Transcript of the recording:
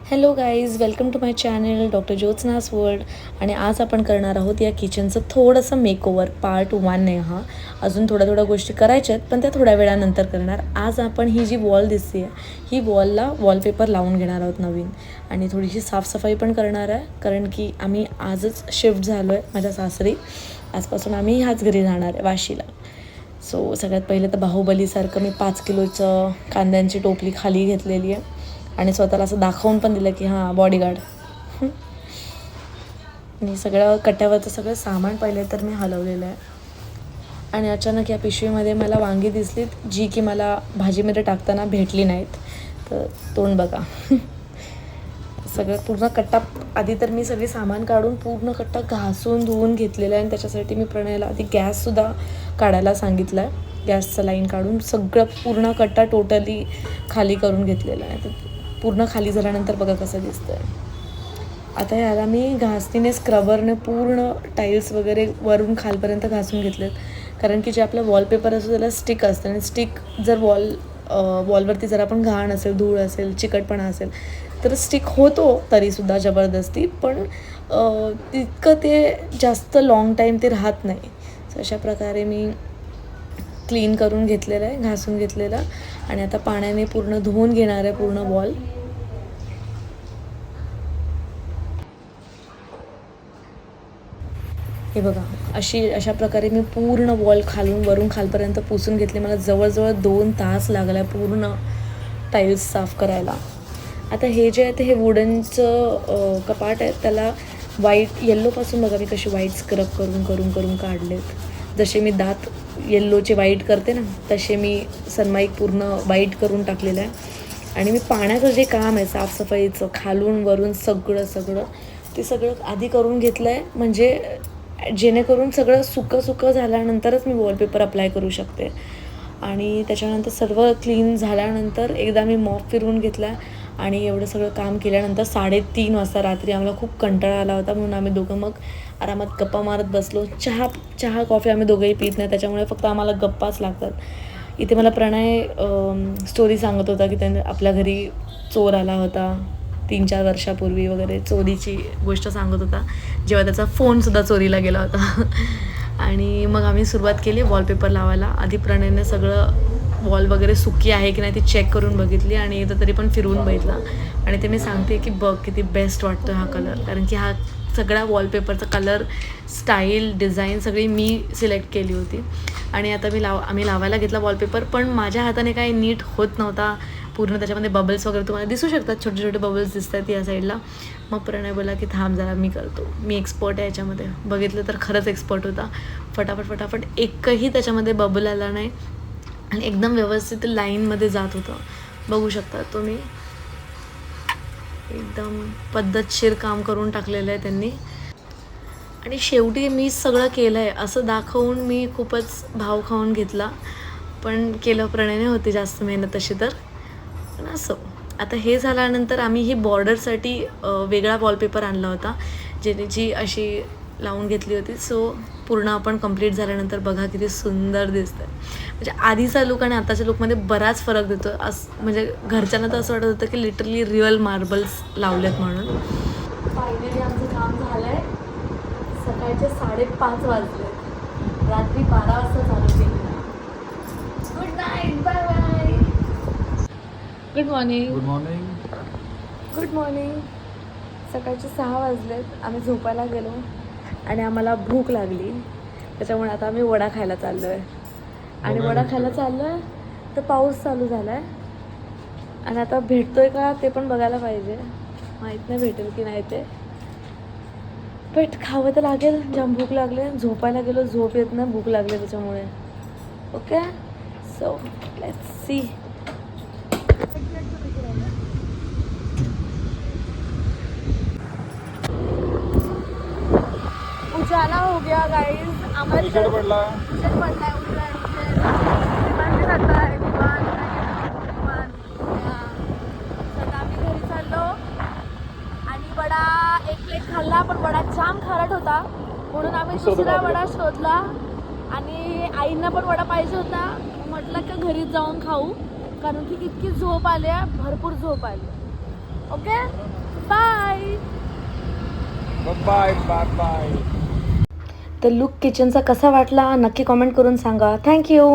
Hello guys, welcome to my channel doctor Jyotsna's world. आणि आज आपण करणार आहोत या किचनचं थोडंसं मेकओव्हर. पार्ट 1 नाही हा, अजून थोड्या गोष्टी करायच्या आहेत, पण त्या थोड्या वेळानंतर करणार. आज आपण ही जी वॉल दिसते आहे, ही वॉलला वॉलपेपर लावून घेणार आहोत नवीन, आणि थोडीशी साफसफाई पण करणार आहे, कारण की आम्ही आजच शिफ्ट झालो आहे माझ्या सासरी. आजपासून आम्ही ह्याच घरी जाणार आहे वाशीला. सो सगळ्यात पहिले तर बाहुबलीसारखं मी 5 किलोचं कांद्यांची टोपली खाली घेतलेली आहे आणि स्वतःला असं दाखवून पण दिलं की हां, बॉडीगार्ड. आणि सगळं कट्ट्यावरचं सगळं सामान पहिले तर मी हलवलेलं आहे. आणि अचानक या पिशवीमध्ये मला वांगी दिसलीत, जी की मला भाजीमध्ये टाकताना भेटली नाहीत. तर तोंड बघा. सगळं पूर्ण कट्टा, आधी तर मी सगळे सामान काढून पूर्ण कट्टा घासून धुवून घेतलेला आहे. आणि त्याच्यासाठी मी प्रणयला आधी गॅससुद्धा काढायला सांगितलं आहे. गॅसचं लाईन काढून सगळं पूर्ण कट्टा टोटली खाली करून घेतलेला आहे. तर पूर्ण खाली झाल्यानंतर बघा कसं दिसतं आहे. आता याला मी घासणीने स्क्रबरने पूर्ण टाईल्स वगैरे वरून खालपर्यंत घासून घेतलेत, कारण की जे आपलं वॉलपेपर असतो त्याला स्टिक असतं, आणि स्टिक जर वॉलवरती जर आपण घाण असेल, धूळ असेल, चिकटपणा असेल तर स्टिक होतो तरीसुद्धा जबरदस्ती, पण तितकं ते जास्त लाँग टाईम ते राहत नाही. सो अशा प्रकारे मी क्लीन करून घेतलेलं आहे, घासून घेतलेलं. आणि आता पाण्याने पूर्ण धुवून घेणार आहे पूर्ण वॉल. हे बघा, अशा प्रकारे मी पूर्ण वॉल वरून खालपर्यंत पुसून घेतले. मला जवळजवळ 2 तास लागला पूर्ण टाईल्स साफ करायला. आता हे जे आहे ते हे वुडनचं कपाट आहे, त्याला व्हाईट येल्लोपासून बघा मी कशी व्हाईट स्क्रब करून काढलेत. जसे मी दात येल्लोचे व्हाईट करते ना, तसे मी सनमाईक पूर्ण व्हाईट करून टाकलेलं आहे. आणि मी पाण्याचं जे काम आहे साफसफाईचं, खालून वरून सगळं ते सगळं आधी करून घेतलं आहे, म्हणजे जेणेकरून सगळं सुकं झाल्यानंतरच मी वॉलपेपर अप्लाय करू शकते. आणि त्याच्यानंतर सर्व क्लीन झाल्यानंतर एकदा मी मॉप फिरवून घेतला. आणि एवढं सगळं काम केल्यानंतर 3:30 वाजता रात्री आम्हाला खूप कंटाळा आला होता, म्हणून आम्ही दोघं मग आरामात गप्पा मारत बसलो. चहा कॉफी आम्ही दोघंही पित नाही, त्याच्यामुळे फक्त आम्हाला गप्पाच लागतात. इथे मला प्रणय स्टोरी सांगत होता की त्याने आपल्या घरी चोर आला होता 3-4 वर्षापूर्वी वगैरे, चोरीची गोष्ट सांगत होता, जेव्हा त्याचा फोनसुद्धा चोरीला गेला होता. आणि मग आम्ही सुरुवात केली वॉलपेपर लावायला. आधी प्रणयने सगळं वॉल वगैरे सुकी आहे की नाही ती चेक करून बघितली, आणि एकदा तरी पण फिरवून बघितला. आणि ते मी सांगते की बघ किती बेस्ट वाटतो हा कलर, कारण की हा सगळा वॉलपेपरचा कलर, स्टाईल, डिझाईन सगळी मी सिलेक्ट केली होती. आणि आता आम्ही लावायला घेतला वॉलपेपर, पण माझ्या हाताने काही नीट होत नव्हता पूर्ण. त्याच्यामध्ये बबल्स वगैरे तुम्हाला दिसू शकतात, छोटे छोटे बबल्स दिसत आहेत या साईडला. मग प्रणय बोला की थांब जरा मी करतो, मी एक्सपर्ट आहे याच्यामध्ये. बघितलं तर खरंच एक्सपर्ट होता. फटाफट एकही त्याच्यामध्ये बबल आला नाही, आणि एकदम व्यवस्थित लाईनमध्ये जात होतं. बघू शकता तुम्ही, एकदम पद्धतशीर काम करून टाकलेलं आहे त्यांनी. आणि शेवटी मी सगळं केलं आहे असं दाखवून मी खूपच भाव खाऊन घेतला, पण केलं प्रणयने, होती जास्त मेहनत तशी तर. पण असं आता हे झाल्यानंतर आम्ही ही बॉर्डरसाठी वेगळा वॉलपेपर आणला होता, जी अशी लावून घेतली होती. सो पूर्ण आपण कंप्लीट झाल्यानंतर बघा किती सुंदर दिसतं आहे. म्हणजे आधीचा लुक आणि आताच्या लुकमध्ये बराच फरक देतो. म्हणजे घरच्यांना तर असं वाटत होतं की लिटरली रिअल मार्बल्स लावलेत म्हणून. फायनली आमचं काम झालं आहे. सकाळचे 5:30 वाजले, रात्री 12 वाजता चालू केली. Good night, bye bye. Good morning. सकाळचे 6 वाजलेत, आम्ही झोपायला गेलो आणि आम्हाला भूक लागली, त्याच्यामुळे आता आम्ही वडा खायला चाललो आहे. आणि वडा खायला चाललो आहे तर पाऊस चालू झाला आहे, आणि आता भेटतोय का ते पण बघायला पाहिजे. माहीत नाही भेटेल की नाही ते, बट खावं तर लागेल. जाम भूक लागले, झोपायला गेलो, झोप येत नाही, भूक लागली त्याच्यामुळे. Okay, so let's see. Ujala हो गया गाइस, आम्हाला उजेड पडला आम्ही घरी चाललो. आणि वडा एक प्लेट खाल्ला, पण वडा जाम खारट होता, म्हणून आम्ही दुसरा वडा शोधला. आणि आईंना पण वडा पाहिजे होता, म्हटलं का घरी जाऊन खाऊ, कारण की इतकी झोप आली, भरपूर झोप आली. ओके. Bye bye bye. तर लुक किचनचा कसा वाटला नक्की कॉमेंट करून सांगा. थँक्यू.